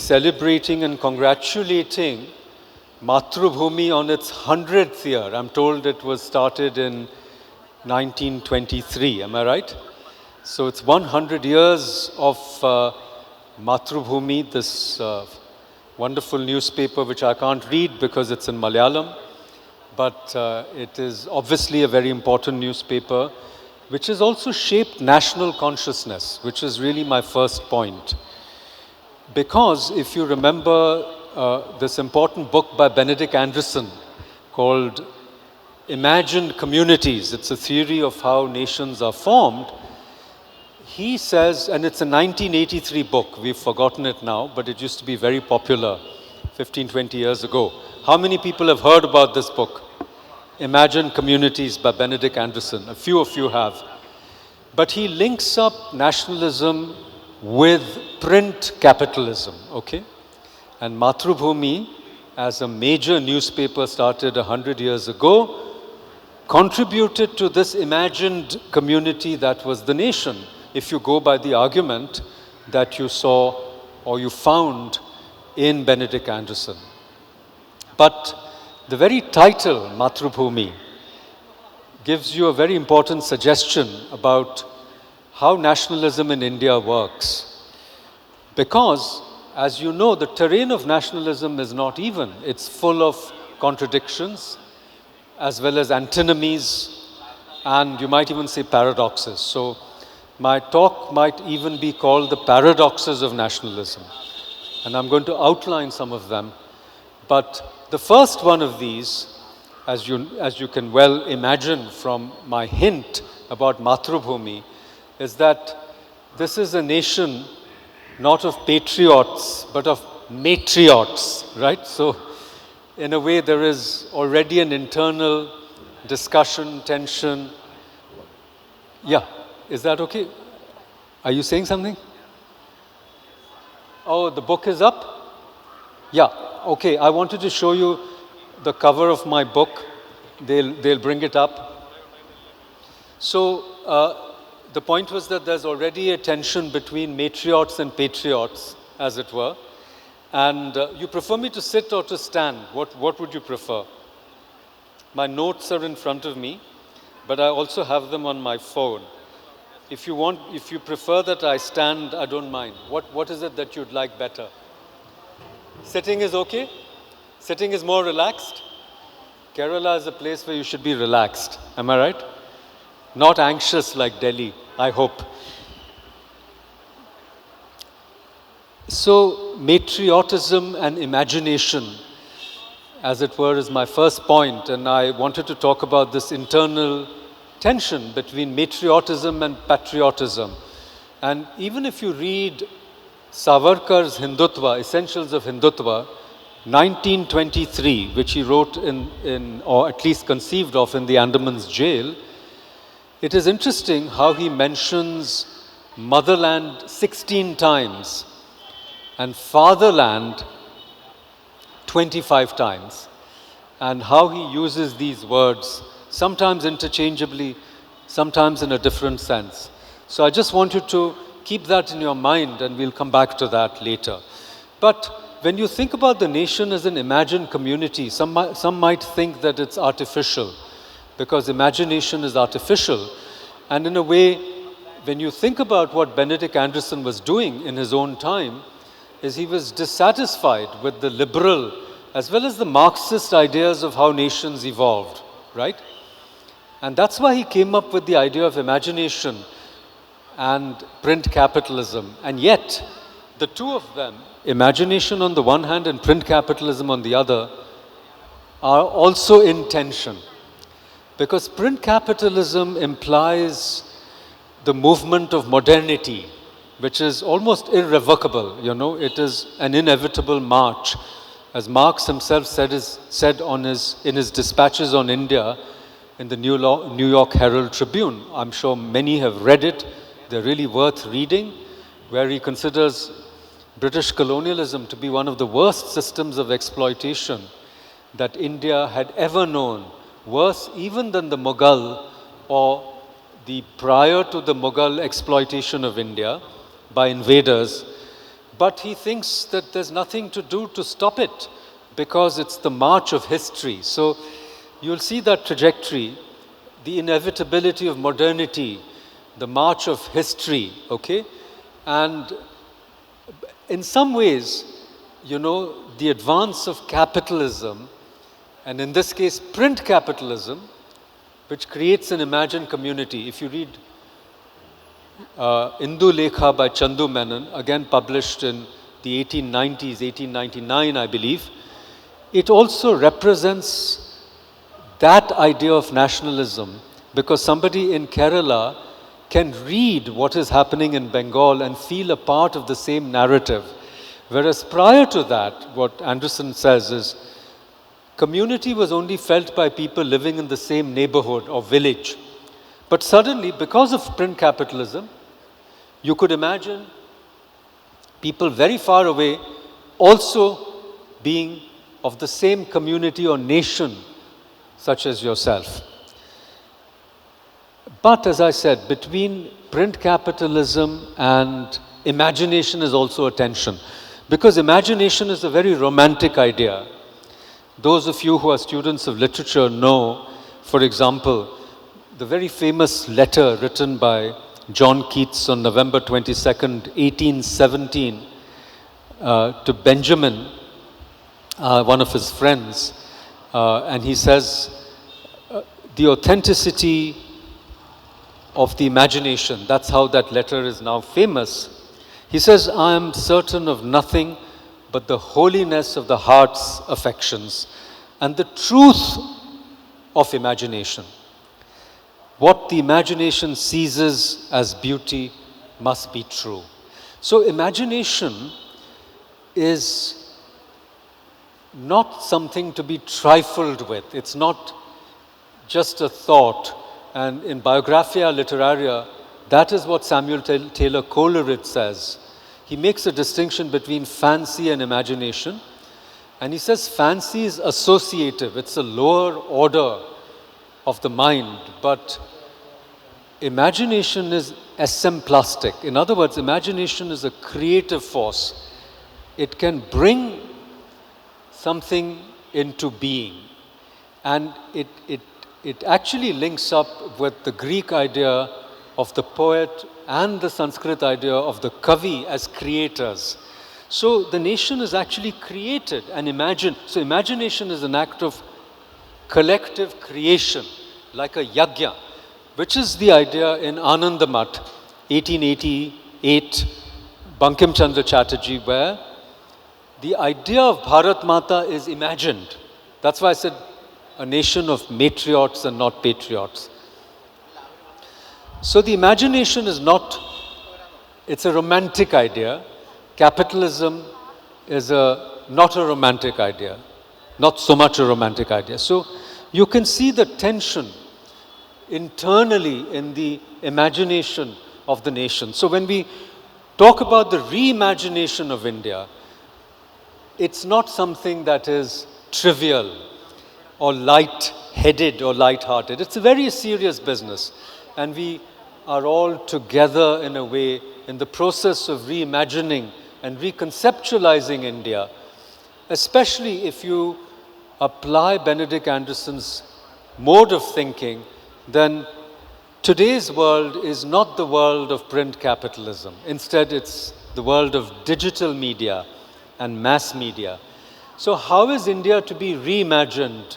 celebrating and congratulating Mathrubhumi on its 100th year. I'm told it was started in 1923, am I right? So it's 100 years of Mathrubhumi, this wonderful newspaper which I can't read because it's in Malayalam, but it is obviously a very important newspaper which has also shaped national consciousness, which is really my first point. Because if you remember this important book by Benedict Anderson called Imagined Communities, it's a theory of how nations are formed. He says, and it's a 1983 book, we've forgotten it now, but it used to be very popular 15, 20 years ago. How many people have heard about this book? Imagined Communities by Benedict Anderson. A few of you have. But he links up nationalism with print capitalism, okay? And Mathrubhumi, as a major newspaper started 100 years ago, contributed to this imagined community that was the nation, if you go by the argument that you saw or you found in Benedict Anderson. But the very title, Mathrubhumi, gives you a very important suggestion about how nationalism in India works. Because, as you know, the terrain of nationalism is not even. It's full of contradictions, as well as antinomies, and you might even say paradoxes. So my talk might even be called the paradoxes of nationalism. And I'm going to outline some of them. But the first one of these, as you can well imagine from my hint about Mathrubhumi, is that this is a nation not of patriots, but of matriots, right? So in a way, there is already an internal discussion, tension. Yeah, is that okay? Are you saying something? Oh, the book is up? Yeah, okay. I wanted to show you the cover of my book. They'll bring it up. So the point was that there's already a tension between matriots and patriots, as it were. And you prefer me to sit or to stand? What would you prefer? My notes are in front of me, but I also have them on my phone. If you prefer that I stand, I don't mind. What is it that you'd like better? Sitting is okay? Sitting is more relaxed? Kerala is a place where you should be relaxed. Am I right? Not anxious like Delhi, I hope. So, matriotism and imagination, as it were, is my first point, and I wanted to talk about this internal tension between matriotism and patriotism. And even if you read Savarkar's Hindutva, Essentials of Hindutva, 1923, which he wrote in or at least conceived of in the Andaman's jail, it is interesting how he mentions motherland 16 times and fatherland 25 times, and how he uses these words, sometimes interchangeably, sometimes in a different sense. So I just want you to keep that in your mind, and we'll come back to that later. But when you think about the nation as an imagined community, some might think that it's artificial, because imagination is artificial. And in a way, when you think about what Benedict Anderson was doing in his own time, is he was dissatisfied with the liberal as well as the Marxist ideas of how nations evolved, right? And that's why he came up with the idea of imagination and print capitalism. And yet, the two of them, imagination on the one hand and print capitalism on the other, are also in tension. Because print capitalism implies the movement of modernity, which is almost irrevocable, you know, it is an inevitable march. As Marx himself said in his dispatches on India in the New York Herald Tribune, I'm sure many have read it, they're really worth reading, where he considers British colonialism to be one of the worst systems of exploitation that India had ever known, worse even than the Mughal or the prior to the Mughal exploitation of India by invaders, But he thinks that there's nothing to do to stop it because it's the march of history. So you'll see that trajectory, the inevitability of modernity, the march of history, okay? And in some ways, you know, the advance of capitalism, and in this case, print capitalism, which creates an imagined community. If you read Indu Lekha by Chandu Menon, again published in the 1890s, 1899, I believe, it also represents that idea of nationalism, because somebody in Kerala can read what is happening in Bengal and feel a part of the same narrative. Whereas prior to that, what Anderson says is, community was only felt by people living in the same neighborhood or village. But suddenly, because of print capitalism, you could imagine people very far away also being of the same community or nation, such as yourself. But as I said, between print capitalism and imagination is also a tension. Because imagination is a very romantic idea. Those of you who are students of literature know, for example, the very famous letter written by John Keats on November 22nd, 1817, to Benjamin, one of his friends, and he says, the authenticity of the imagination, that's how that letter is now famous. He says, I am certain of nothing but the holiness of the heart's affections and the truth of imagination. What the imagination seizes as beauty must be true. So imagination is not something to be trifled with. It's not just a thought. And in Biographia Literaria, that is what Samuel Taylor Coleridge says. He makes a distinction between fancy and imagination. And he says fancy is associative. It's a lower order of the mind. But imagination is essemplastic. In other words, imagination is a creative force. It can bring something into being. And it actually links up with the Greek idea of the poet and the Sanskrit idea of the kavi as creators. So the nation is actually created and imagined. So imagination is an act of collective creation, like a yagya, which is the idea in Anandamath, 1888, Bankim Chandra Chatterjee, where the idea of Bharat Mata is imagined. That's why I said a nation of matriots and not patriots. So the imagination is not, it's a romantic idea. Capitalism is not a romantic idea, not so much a romantic idea. So you can see the tension internally in the imagination of the nation. So when we talk about the reimagination of India, it's not something that is trivial or light-headed or light-hearted. It's a very serious business. And we are all together in a way in the process of reimagining and reconceptualizing India, especially if you apply Benedict Anderson's mode of thinking, then today's world is not the world of print capitalism. Instead, it's the world of digital media and mass media. So how is India to be reimagined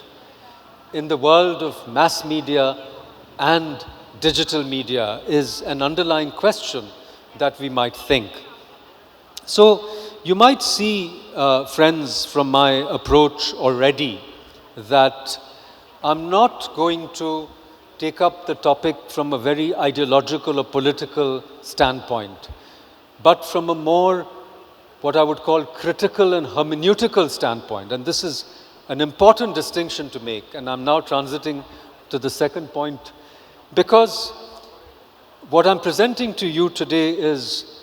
in the world of mass media and digital media is an underlying question that we might think. So you might see, friends, from my approach already that I'm not going to take up the topic from a very ideological or political standpoint, but from a more, what I would call, critical and hermeneutical standpoint. And this is an important distinction to make. And I'm now transiting to the second point, because what I'm presenting to you today is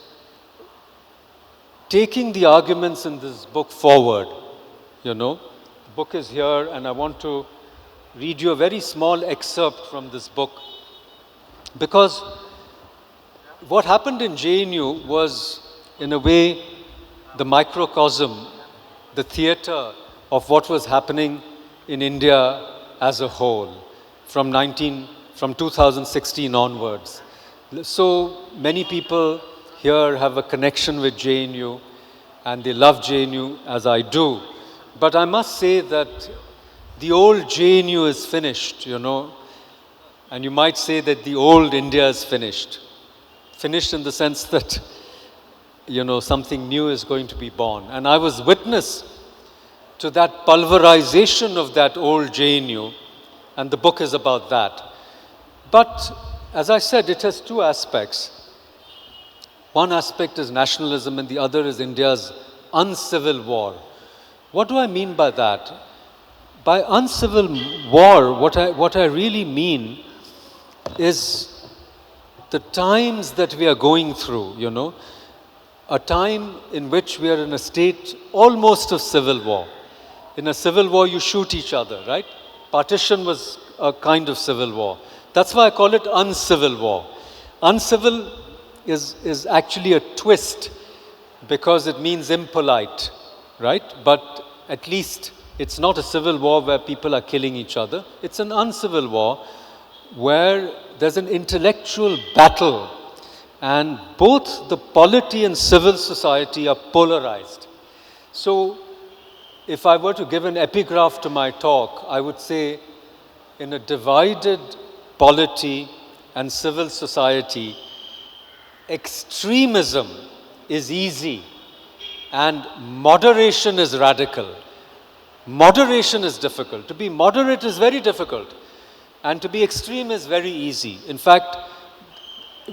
taking the arguments in this book forward. You know, the book is here, and I want to read you a very small excerpt from this book, because what happened in JNU was, in a way, the microcosm, the theater of what was happening in India as a whole from 2016 onwards. So many people here have a connection with JNU and they love JNU as I do. But I must say that the old JNU is finished, you know, and you might say that the old India is finished. Finished in the sense that, you know, something new is going to be born. And I was witness to that pulverization of that old JNU, and the book is about that. But, as I said, it has two aspects. One aspect is nationalism and the other is India's uncivil war. What do I mean by that? By uncivil war, what I really mean is the times that we are going through, you know, a time in which we are in a state almost of civil war. In a civil war, you shoot each other, right? Partition was a kind of civil war. That's why I call it uncivil war. Uncivil is actually a twist because it means impolite, right? But at least it's not a civil war where people are killing each other. It's an uncivil war where there's an intellectual battle and both the polity and civil society are polarized. So if I were to give an epigraph to my talk, I would say in a divided polity and civil society, extremism is easy and moderation is radical. Moderation is difficult. To be moderate is very difficult. And to be extreme is very easy. In fact,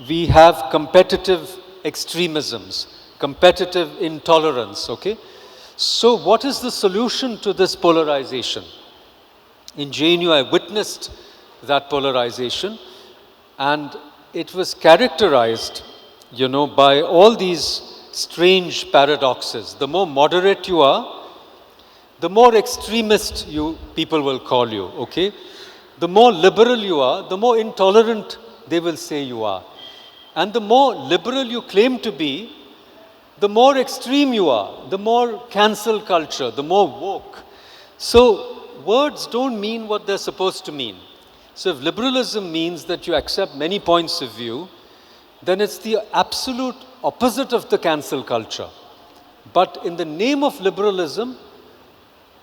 we have competitive extremisms, competitive intolerance, okay? So what is the solution to this polarization? In JNU, I witnessed that polarization, and it was characterized, you know, by all these strange paradoxes. The more moderate you are, the more extremist people will call you, okay? The more liberal you are, the more intolerant they will say you are. And the more liberal you claim to be, the more extreme you are, the more cancel culture, the more woke. So words don't mean what they're supposed to mean. So if liberalism means that you accept many points of view, then it's the absolute opposite of the cancel culture. But in the name of liberalism,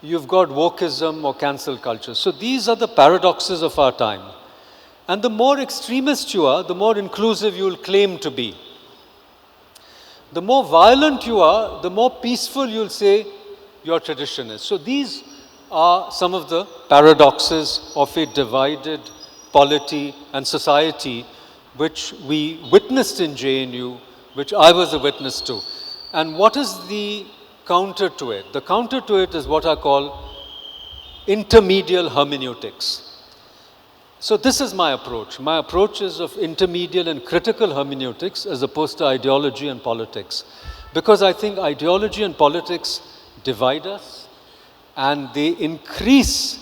you've got wokeism or cancel culture. So these are the paradoxes of our time. And the more extremist you are, the more inclusive you will claim to be. The more violent you are, the more peaceful you'll say your tradition is. So these are some of the paradoxes of a divided polity and society which we witnessed in JNU, which I was a witness to. And what is the counter to it? The counter to it is what I call intermedial hermeneutics. So this is my approach. My approach is of intermedial and critical hermeneutics as opposed to ideology and politics. Because I think ideology and politics divide us and they increase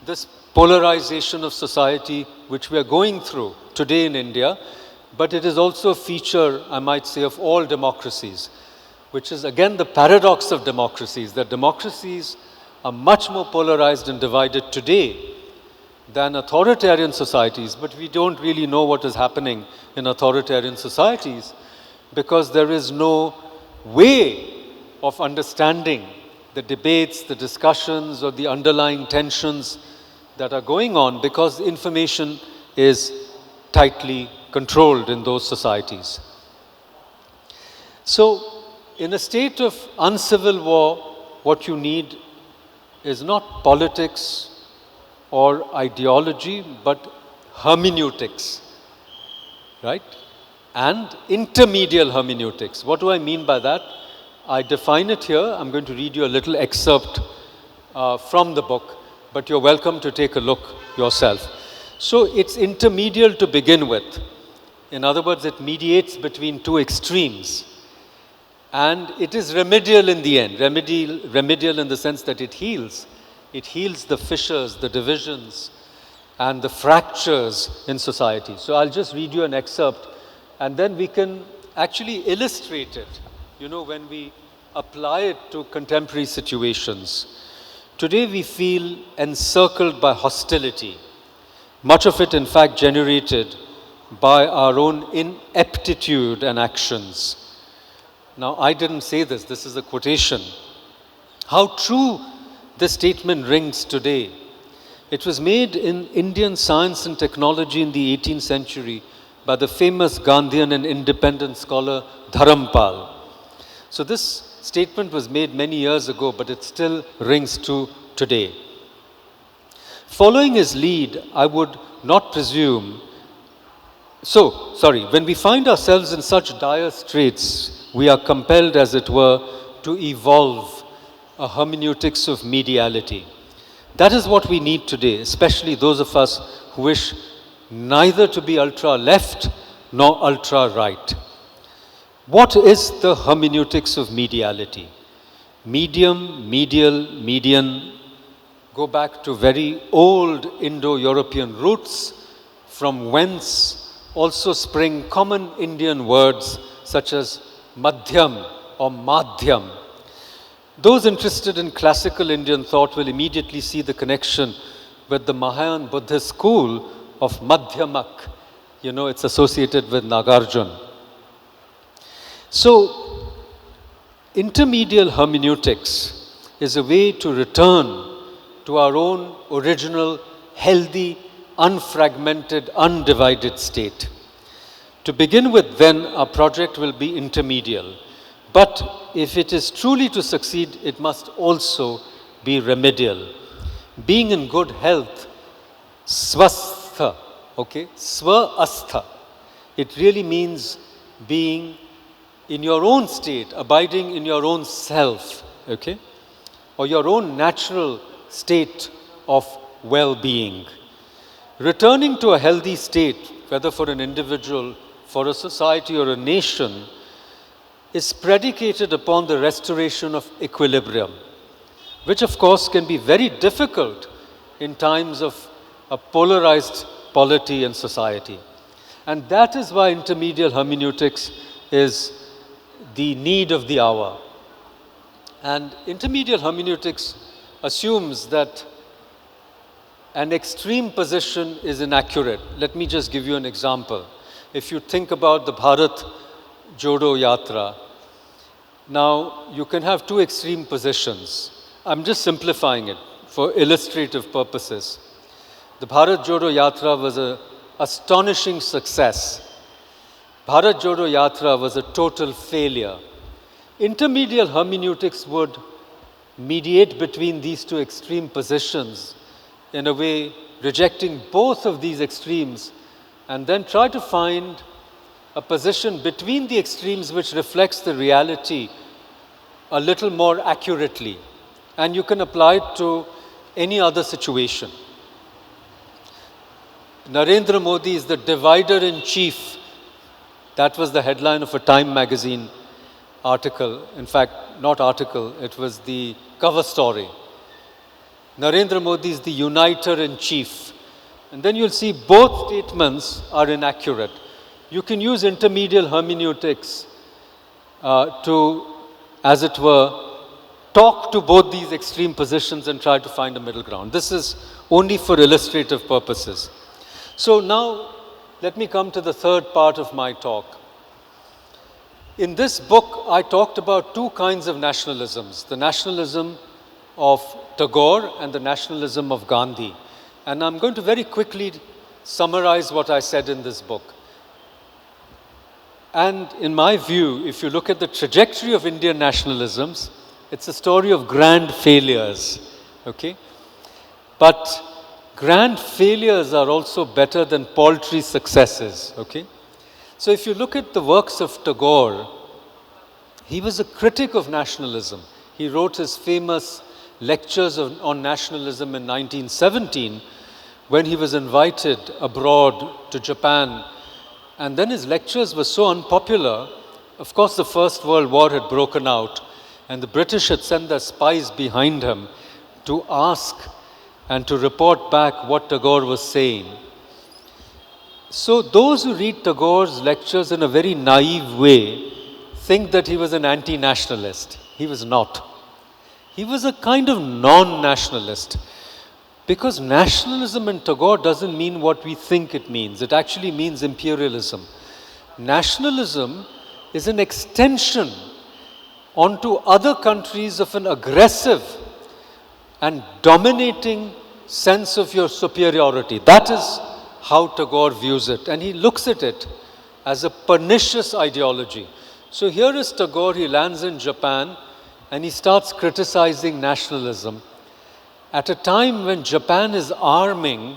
this polarization of society which we are going through today in India. But it is also a feature, I might say, of all democracies, which is again the paradox of democracies, that democracies are much more polarized and divided today than authoritarian societies, but we don't really know what is happening in authoritarian societies because there is no way of understanding the debates, the discussions, or the underlying tensions that are going on because information is tightly controlled in those societies. So, in a state of uncivil war, what you need is not politics or ideology, but hermeneutics, right? And intermedial hermeneutics. What do I mean by that? I define it here. I'm going to read you a little excerpt from the book, but you're welcome to take a look yourself. So it's intermedial to begin with. In other words, it mediates between two extremes. And it is remedial in the end. Remedial in the sense that it heals. It heals the fissures, the divisions, and the fractures in society. So I'll just read you an excerpt, and then we can actually illustrate it. You know, when we apply it to contemporary situations. Today we feel encircled by hostility, much of it in fact generated by our own ineptitude and actions. Now, I didn't say this, this is a quotation. How true this statement rings today. It was made in Indian science and technology in the 18th century by the famous Gandhian and independent scholar Dharampal. So this statement was made many years ago, but it still rings true today. Following his lead, I would not presume. When we find ourselves in such dire straits, we are compelled, as it were, to evolve a hermeneutics of mediality. That is what we need today, especially those of us who wish neither to be ultra-left nor ultra-right. What is the hermeneutics of mediality? Medium, medial, median go back to very old Indo-European roots, from whence also spring common Indian words such as madhyam or madhyam. Those interested in classical Indian thought will immediately see the connection with the Mahayana Buddhist school of Madhyamak. You know, it's associated with Nagarjuna. So, intermedial hermeneutics is a way to return to our own original, healthy, unfragmented, undivided state. To begin with, then, our project will be intermedial. But if it is truly to succeed, it must also be remedial. Being in good health, swastha, okay, swa-astha. It really means being in your own state, abiding in your own self, okay, or your own natural state of well-being. Returning to a healthy state, whether for an individual, for a society or a nation, is predicated upon the restoration of equilibrium, which of course can be very difficult in times of a polarized polity and society. And that is why intermedial hermeneutics is the need of the hour. And intermedial hermeneutics assumes that an extreme position is inaccurate. Let me just give you an example. If you think about the Bharat Jodo Yatra, now you can have two extreme positions. I'm just simplifying it for illustrative purposes. The Bharat Jodo Yatra was an astonishing success. Bharat Jodo Yatra was a total failure. Intermedial hermeneutics would mediate between these two extreme positions, in a way rejecting both of these extremes, and then try to find a position between the extremes which reflects the reality a little more accurately. And you can apply it to any other situation. Narendra Modi is the divider in chief. That was the headline of a Time magazine article. In fact, not article, it was the cover story. Narendra Modi is the uniter in chief. And then you'll see both statements are inaccurate. You can use intermedial hermeneutics to, as it were, talk to both these extreme positions and try to find a middle ground. This is only for illustrative purposes. So now, let me come to the third part of my talk. In this book, I talked about two kinds of nationalisms, the nationalism of Tagore and the nationalism of Gandhi. And I'm going to very quickly summarize what I said in this book. And in my view, if you look at the trajectory of Indian nationalisms, it's a story of grand failures, okay? But grand failures are also better than paltry successes, okay? So if you look at the works of Tagore, he was a critic of nationalism. He wrote his famous lectures on nationalism in 1917 when he was invited abroad to Japan. And then his lectures were so unpopular. Of course, the First World War had broken out, and the British had sent their spies behind him to ask and to report back what Tagore was saying. So those who read Tagore's lectures in a very naive way think that he was an anti-nationalist. He was not. He was a kind of non-nationalist. Because nationalism in Tagore doesn't mean what we think it means. It actually means imperialism. Nationalism is an extension onto other countries of an aggressive and dominating sense of your superiority. That is how Tagore views it. And he looks at it as a pernicious ideology. So here is Tagore, he lands in Japan and he starts criticizing nationalism at a time when Japan is arming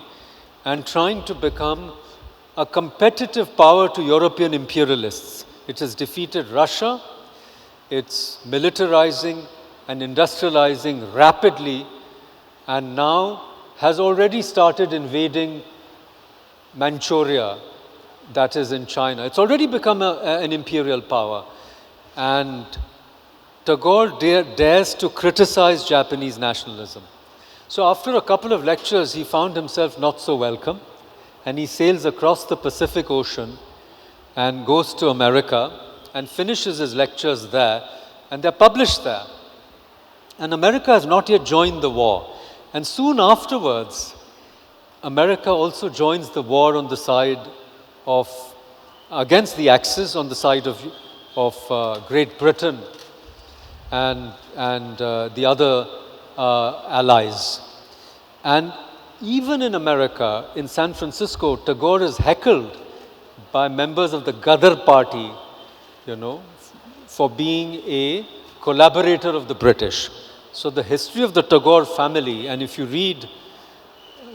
and trying to become a competitive power to European imperialists. It has defeated Russia, it's militarizing and industrializing rapidly, and now has already started invading Manchuria, that is in China. It's already become an imperial power. And Tagore dares to criticize Japanese nationalism. So after a couple of lectures, he found himself not so welcome, and he sails across the Pacific Ocean and goes to America and finishes his lectures there, and they're published there. And America has not yet joined the war. And soon afterwards, America also joins the war on the side of, against the Axis, on the side of Great Britain and the other allies. And even in America, in San Francisco, Tagore is heckled by members of the Ghadar party, for being a collaborator of the British. So the history of the Tagore family, and if you read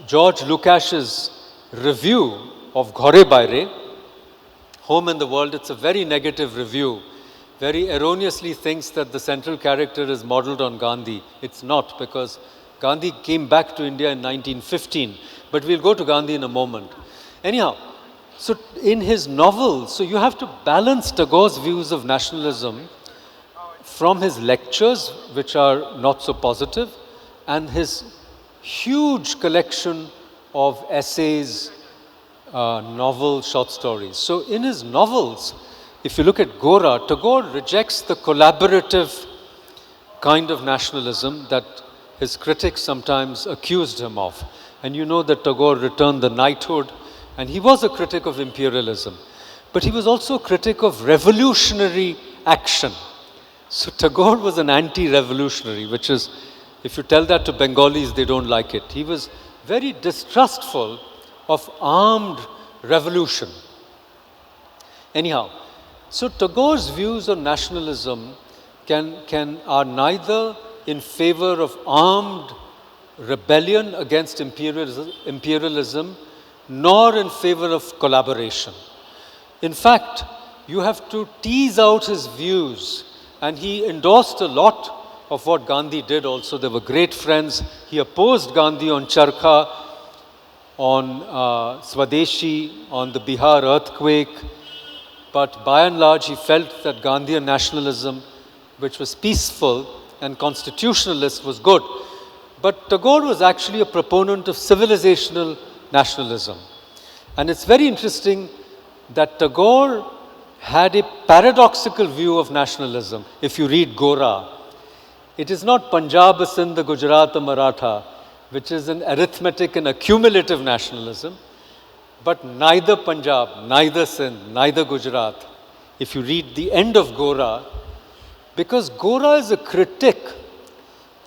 George Lucas's review of Ghore Baire, Home and the World, it's a very negative review. Very erroneously thinks that the central character is modeled on Gandhi. It's not, because Gandhi came back to India in 1915. But we'll go to Gandhi in a moment. Anyhow, so in his novels, so you have to balance Tagore's views of nationalism from his lectures, which are not so positive, and his huge collection of essays, novels, short stories. So in his novels, if you look at Gora, Tagore rejects the collaborative kind of nationalism that his critics sometimes accused him of. And you know that Tagore returned the knighthood, and he was a critic of imperialism. But he was also a critic of revolutionary action. So Tagore was an anti-revolutionary, which is, if you tell that to Bengalis, they don't like it. He was very distrustful of armed revolution. Anyhow, so Tagore's views on nationalism are neither in favor of armed rebellion against imperialism, nor in favor of collaboration. In fact, you have to tease out his views, and he endorsed a lot of what Gandhi did also. They were great friends. He opposed Gandhi on Charkha, on Swadeshi, on the Bihar earthquake. But by and large, he felt that Gandhian nationalism, which was peaceful and constitutionalist, was good. But Tagore was actually a proponent of civilizational nationalism. And it's very interesting that Tagore had a paradoxical view of nationalism. If you read Gora, it is not Punjab, Sindh, Gujarat, or Maratha, which is an arithmetic and accumulative nationalism, but neither Punjab, neither Sindh, neither Gujarat. If you read the end of Gora, because Gora is a critic,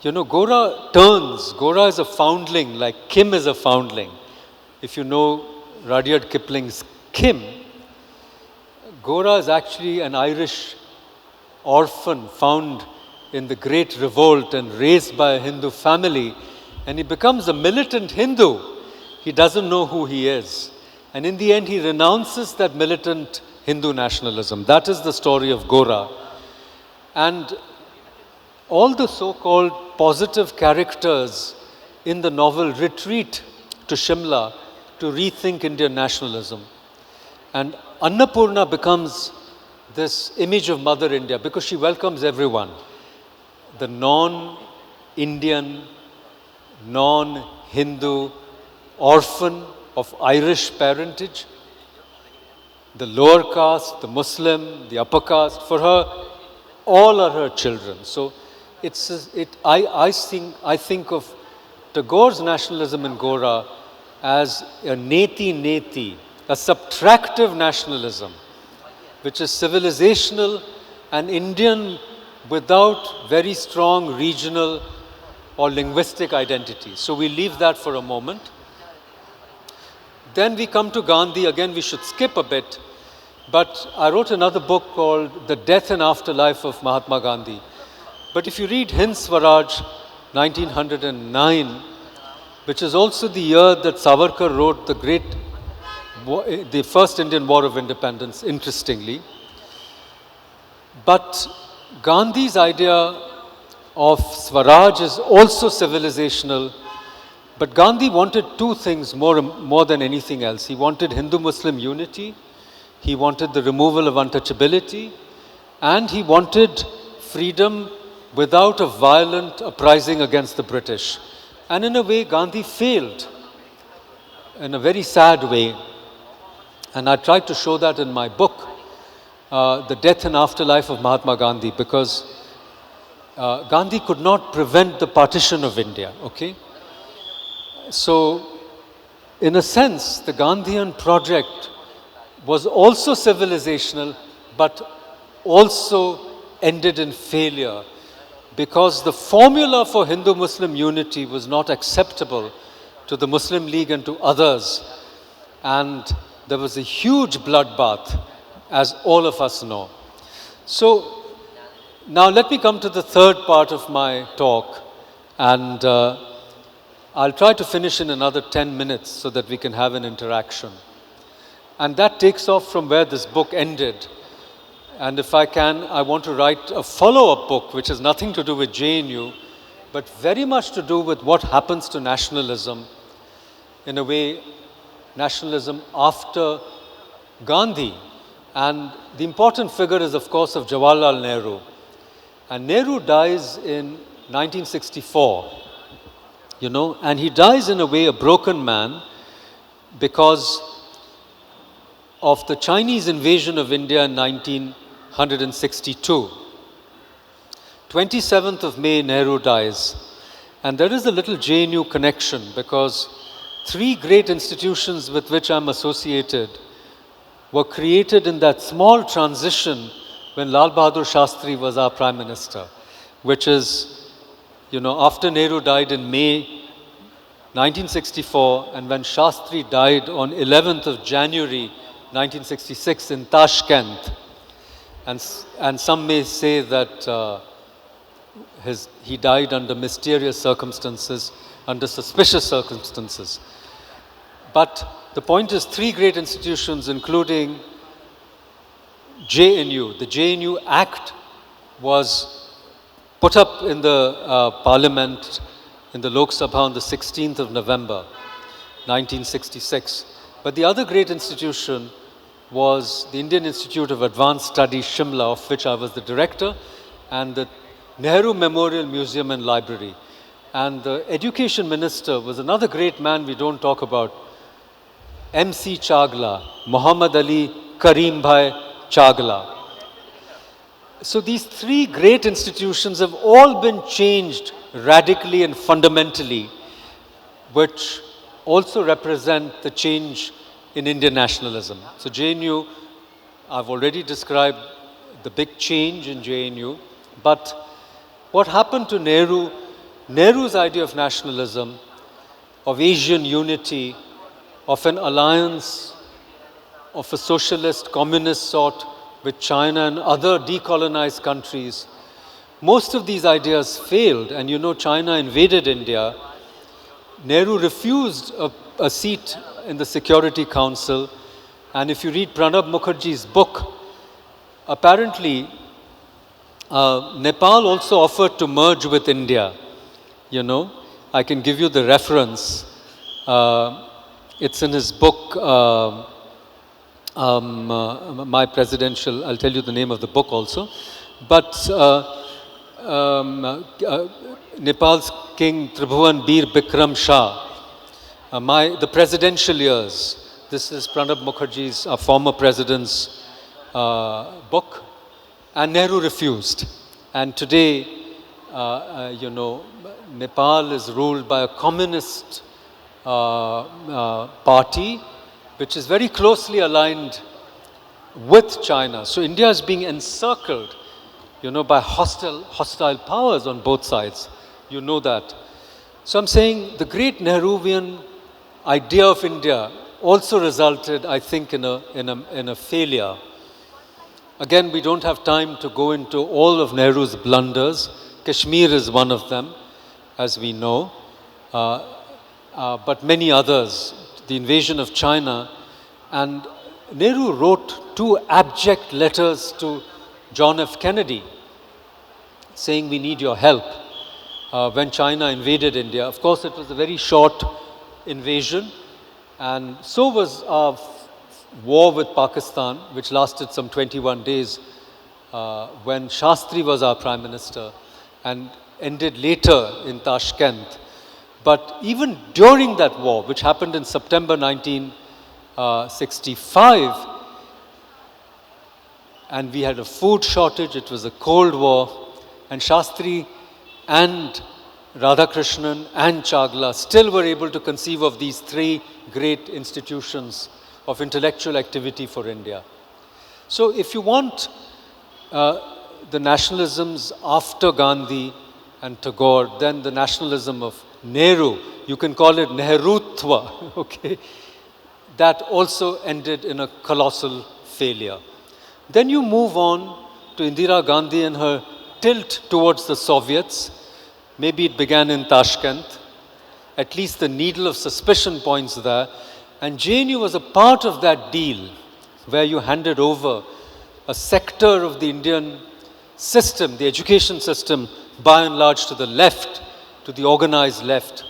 Gora turns. Gora is a foundling, like Kim is a foundling. If you know Rudyard Kipling's Kim, Gora is actually an Irish orphan found in the Great Revolt and raised by a Hindu family, and he becomes a militant Hindu. He doesn't know who he is. And in the end, he renounces that militant Hindu nationalism. That is the story of Gora. And all the so-called positive characters in the novel retreat to Shimla to rethink Indian nationalism. And Annapurna becomes this image of Mother India because she welcomes everyone. The non-Indian, non-Hindu orphan of Irish parentage, the lower caste, the Muslim, the upper caste. For her, all are her children. So I think of Tagore's nationalism in Gora as a neti, a subtractive nationalism, which is civilizational and Indian without very strong regional or linguistic identity. So we leave that for a moment. Then we come to Gandhi. Again, we should skip a bit. But I wrote another book called The Death and Afterlife of Mahatma Gandhi. But if you read Hind Swaraj, 1909, which is also the year that Savarkar wrote the first Indian War of Independence, interestingly. But Gandhi's idea of Swaraj is also civilizational. But Gandhi wanted two things more than anything else. He wanted Hindu-Muslim unity, he wanted the removal of untouchability, and he wanted freedom without a violent uprising against the British. And in a way, Gandhi failed, in a very sad way. And I tried to show that in my book, The Death and Afterlife of Mahatma Gandhi, because Gandhi could not prevent the partition of India, okay? So, in a sense, the Gandhian project was also civilizational, but also ended in failure, because the formula for Hindu-Muslim unity was not acceptable to the Muslim League and to others. And there was a huge bloodbath, as all of us know. So, now let me come to the third part of my talk, and I'll try to finish in another 10 minutes so that we can have an interaction. And that takes off from where this book ended. And if I can, I want to write a follow-up book, which has nothing to do with JNU, but very much to do with what happens to nationalism, in a way, nationalism after Gandhi. And the important figure is, of course, of Jawaharlal Nehru. And Nehru dies in 1964, you know, and he dies in a way a broken man because of the Chinese invasion of India in 1962. 27th of May, Nehru dies. And there is a little JNU connection because three great institutions with which I'm associated were created in that small transition when Lal Bahadur Shastri was our Prime Minister, which is, you know, after Nehru died in May 1964, and when Shastri died on 11th of January 1966 in Tashkent. And some may say that he died under mysterious circumstances, under suspicious circumstances. But the point is, three great institutions, including JNU. The JNU Act was put up in the Parliament, in the Lok Sabha on the 16th of November, 1966. But the other great institution was the Indian Institute of Advanced Studies, Shimla, of which I was the director, and the Nehru Memorial Museum and Library. And the education minister was another great man we don't talk about, MC Chagla, Muhammad Ali Karim Bhai Chagla. So these three great institutions have all been changed radically and fundamentally, which also represent the change in Indian nationalism. So JNU, I've already described the big change in JNU, but what happened to Nehru, Nehru's idea of nationalism, of Asian unity, of an alliance of a socialist, communist sort with China and other decolonized countries, most of these ideas failed. And you know, China invaded India. Nehru refused a seat in the Security Council. And if you read Pranab Mukherjee's book, apparently Nepal also offered to merge with India. You know, I can give you the reference. It's in his book, My Presidential, I'll tell you the name of the book also. But Nepal's King Tribhuvan Bir Bikram Shah, the presidential years. This is Pranab Mukherjee's, former president's book. And Nehru refused. And today, you know, Nepal is ruled by a communist party, which is very closely aligned with China. So India is being encircled, you know, by hostile powers on both sides. You know that. So I'm saying the great Nehruvian idea of India also resulted, I think, in a failure. Again, we don't have time to go into all of Nehru's blunders. Kashmir is one of them, as we know, but many others. The invasion of China, and Nehru wrote 2 abject letters to John F. Kennedy, saying we need your help when China invaded India. Of course, it was a very short invasion, and so was our war with Pakistan, which lasted some 21 days when Shastri was our Prime Minister and ended later in Tashkent. But even during that war, which happened in September 1965, and we had a food shortage, it was a Cold War, and Shastri and Radhakrishnan and Chagla still were able to conceive of these 3 great institutions of intellectual activity for India. So if you want the nationalisms after Gandhi and Tagore, then the nationalism of Nehru, you can call it Nehrutva, okay? That also ended in a colossal failure. Then you move on to Indira Gandhi and her tilt towards the Soviets. Maybe it began in Tashkent. At least the needle of suspicion points there. And JNU was a part of that deal where you handed over a sector of the Indian system, the education system, by and large to the left, to the organized left.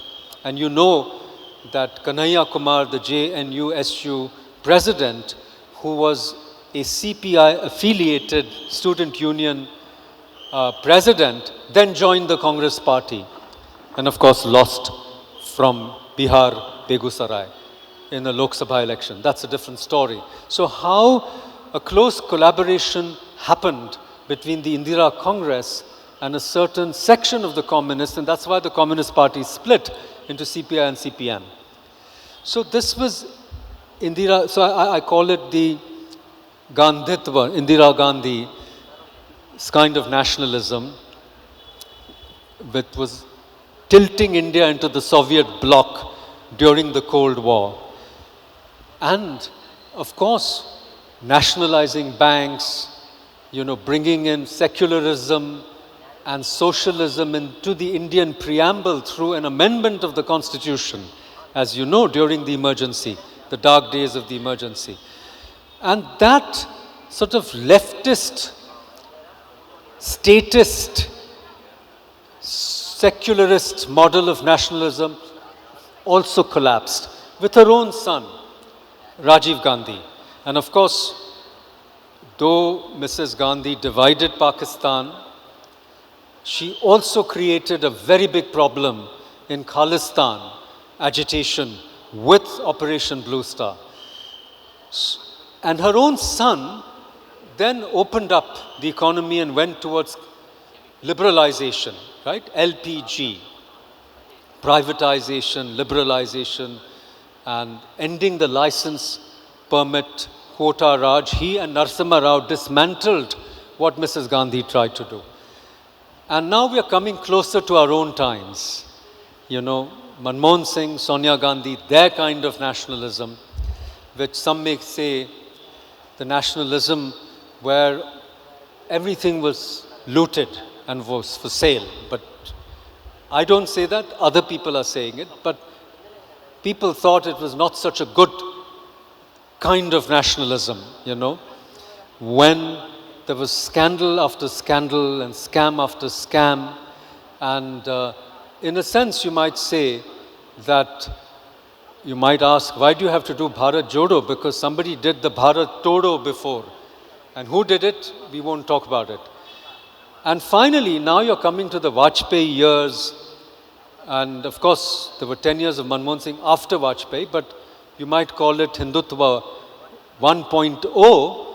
And you know that Kanhaiya Kumar, the JNUSU president, who was a CPI-affiliated student union president, then joined the Congress party and of course lost from Bihar, Begusarai in the Lok Sabha election. That's a different story. So how a close collaboration happened between the Indira Congress and a certain section of the communists, and that's why the Communist Party split into CPI and CPN. So this was Indira, so I call it the Gandhitva, Indira Gandhi's kind of nationalism, which was tilting India into the Soviet bloc during the Cold War. And of course, nationalizing banks, you know, bringing in secularism and socialism into the Indian preamble through an amendment of the Constitution, as you know, during the emergency, the dark days of the emergency. And that sort of leftist, statist, secularist model of nationalism also collapsed with her own son, Rajiv Gandhi. And of course, though Mrs. Gandhi divided Pakistan, she also created a very big problem in Khalistan agitation with Operation Blue Star. And her own son then opened up the economy and went towards liberalization, right? LPG, privatization, liberalization, and ending the license permit quota Raj. He and Narasimha Rao dismantled what Mrs. Gandhi tried to do. And now we are coming closer to our own times. You know, Manmohan Singh, Sonia Gandhi, their kind of nationalism, which some may say the nationalism where everything was looted and was for sale. But I don't say that, other people are saying it. But people thought it was not such a good kind of nationalism, you know, when there was scandal after scandal and scam after scam. And in a sense, you might say that, you might ask, why do you have to do Bharat Jodo? Because somebody did the Bharat Todo before. And who did it? We won't talk about it. And finally, now you're coming to the Vajpayee years. And of course, there were 10 years of Manmohan Singh after Vajpayee, but you might call it Hindutva 1.0,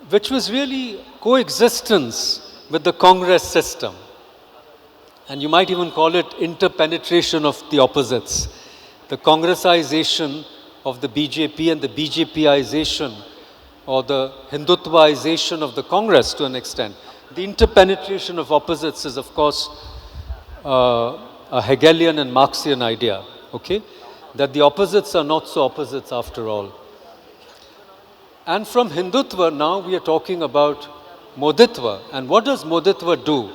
which was really coexistence with the Congress system. And you might even call it interpenetration of the opposites. The Congressization of the BJP and the BJPization or the Hindutvaization of the Congress to an extent. The interpenetration of opposites is, of course, a Hegelian and Marxian idea, okay? That the opposites are not so opposites after all. And from Hindutva, now we are talking about Moditva. And what does Moditva do?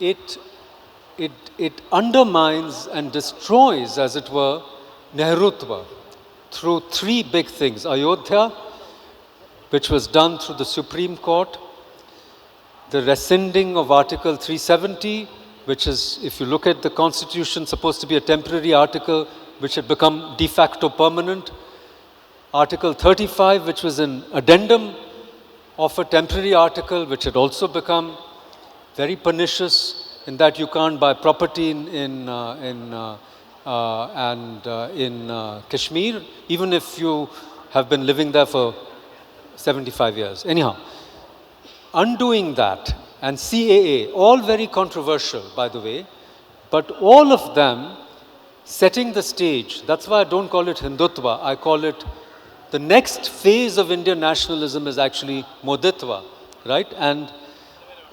It undermines and destroys, as it were, Nehrutva through three big things. Ayodhya, which was done through the Supreme Court, the rescinding of Article 370, which is, if you look at the Constitution, supposed to be a temporary article, which had become de facto permanent. Article 35, which was an addendum of a temporary article, which had also become very pernicious in that you can't buy property in Kashmir, even if you have been living there for 75 years. Anyhow, undoing that, and CAA, all very controversial, by the way, but all of them setting the stage. That's why I don't call it Hindutva. I call it the next phase of Indian nationalism is actually Moditva, right? And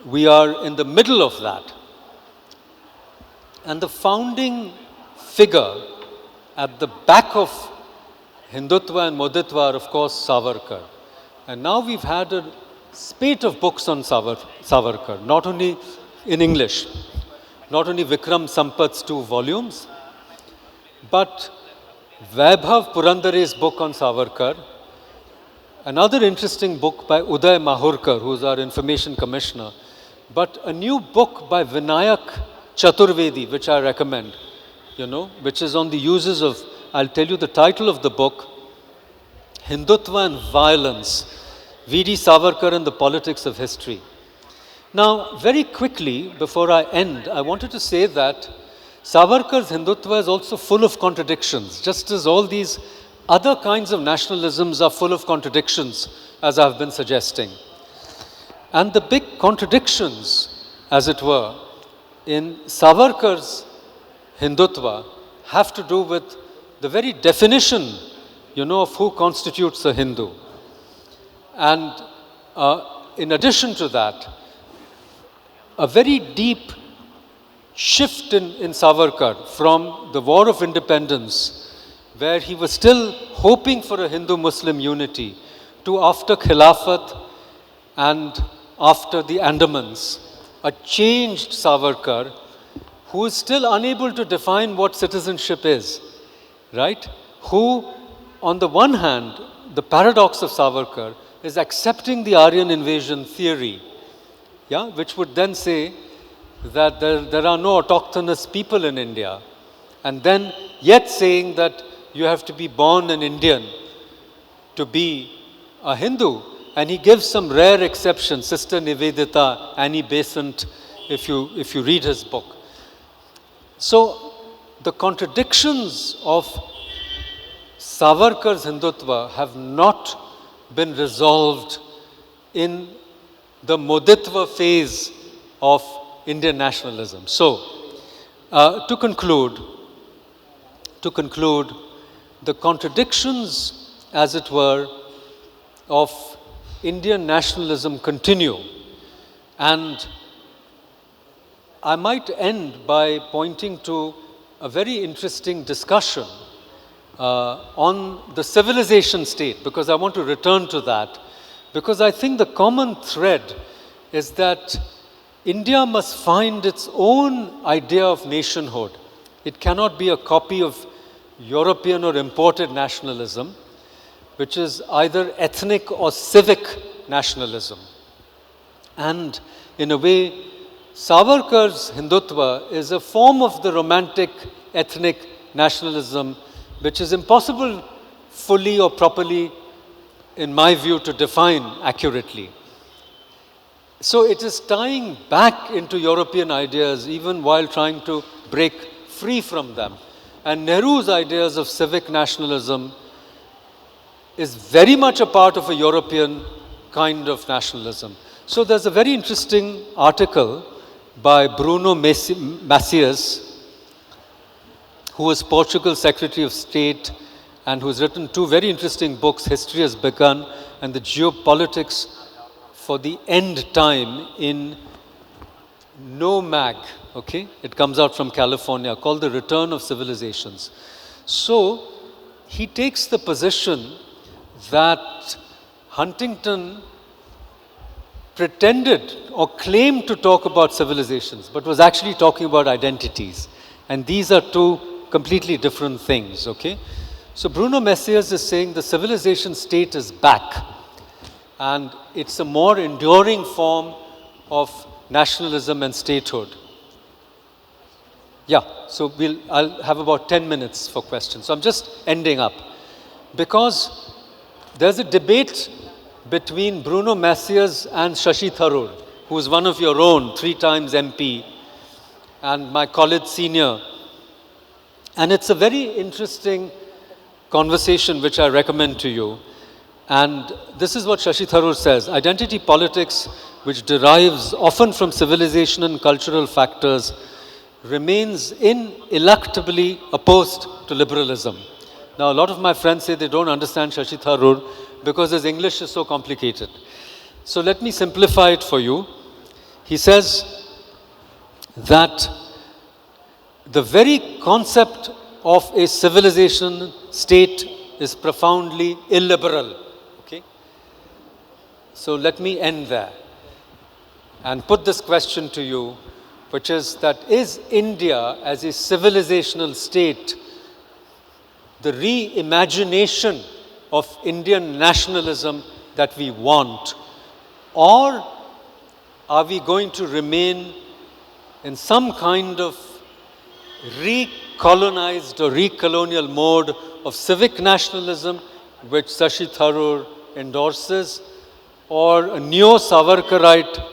we are in the middle of that. And the founding figure at the back of Hindutva and Moditva are, of course, Savarkar. And now we've had a spate of books on Savarkar, not only in English, not only Vikram Sampat's 2 volumes, but Vaibhav Purandare's book on Savarkar, another interesting book by Uday Mahurkar, who's our information commissioner, but a new book by Vinayak Chaturvedi, which I recommend, which is on the uses of, I'll tell you the title of the book, Hindutva and Violence, V.D. Savarkar and the Politics of History. Now, very quickly, before I end, I wanted to say that Savarkar's Hindutva is also full of contradictions, just as all these other kinds of nationalisms are full of contradictions, as I've been suggesting. And the big contradictions, as it were, in Savarkar's Hindutva have to do with the very definition, of who constitutes a Hindu. And in addition to that, a very deep shift in Savarkar from the War of Independence, where he was still hoping for a Hindu-Muslim unity, to after Khilafat and after the Andamans, a changed Savarkar who is still unable to define what citizenship is, right? Who, on the one hand, the paradox of Savarkar is accepting the Aryan invasion theory, which would then say that there are no autochthonous people in India, and then yet saying that you have to be born an Indian to be a Hindu. And he gives some rare exceptions, Sister Nivedita, Annie Besant, if you read his book. So the contradictions of Savarkar's Hindutva have not been resolved in the Moditva phase of Indian nationalism. So, to conclude, the contradictions, as it were, of Indian nationalism continue. And I might end by pointing to a very interesting discussion on the civilization state, because I want to return to that, because I think the common thread is that India must find its own idea of nationhood. It cannot be a copy of European or imported nationalism, which is either ethnic or civic nationalism. And in a way, Savarkar's Hindutva is a form of the romantic ethnic nationalism, which is impossible fully or properly, in my view, to define accurately. So it is tying back into European ideas even while trying to break free from them. And Nehru's ideas of civic nationalism is very much a part of a European kind of nationalism. So there's a very interesting article by Bruno Macias, who was Portugal's Secretary of State and who's written two very interesting books, History Has Begun and the Geopolitics for the End Time in NOMAG, okay? It comes out from California, called The Return of Civilizations. So he takes the position that Huntington pretended or claimed to talk about civilizations, but was actually talking about identities. And these are two completely different things, okay? So Bruno Messias is saying the civilization state is back, and it's a more enduring form of nationalism and statehood. Yeah, so I'll have about 10 minutes for questions. So I'm just ending up, because there's a debate between Bruno Macias and Shashi Tharoor, who is one of your own, 3 times MP, and my college senior. And it's a very interesting conversation which I recommend to you. And this is what Shashi Tharoor says: identity politics, which derives often from civilization and cultural factors, remains ineluctably opposed to liberalism. Now, a lot of my friends say they don't understand Shashi Tharoor because his English is so complicated. So let me simplify it for you. He says that the very concept of a civilization state is profoundly illiberal. Okay? So let me end there and put this question to you, which is that, is India as a civilizational state the reimagination of Indian nationalism that we want? Or are we going to remain in some kind of recolonized or recolonial mode of civic nationalism, which Shashi Tharoor endorses, or a neo-Savarkarite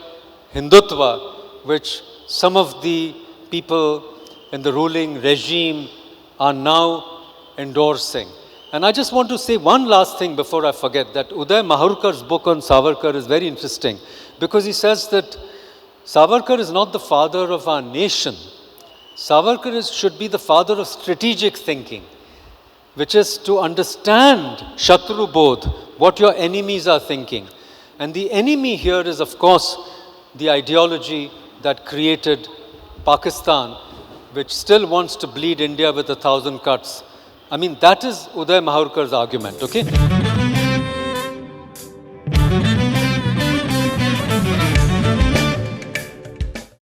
Hindutva, which some of the people in the ruling regime are now endorsing? And I just want to say one last thing before I forget, that Uday Mahurkar's book on Savarkar is very interesting, because he says that Savarkar is not the father of our nation. Savarkar should be the father of strategic thinking, which is to understand Shatru Bodh, what your enemies are thinking. And the enemy here is, of course, the ideology that created Pakistan, which still wants to bleed India with 1,000 cuts. I mean, that is Uday Mahurkar's argument, okay?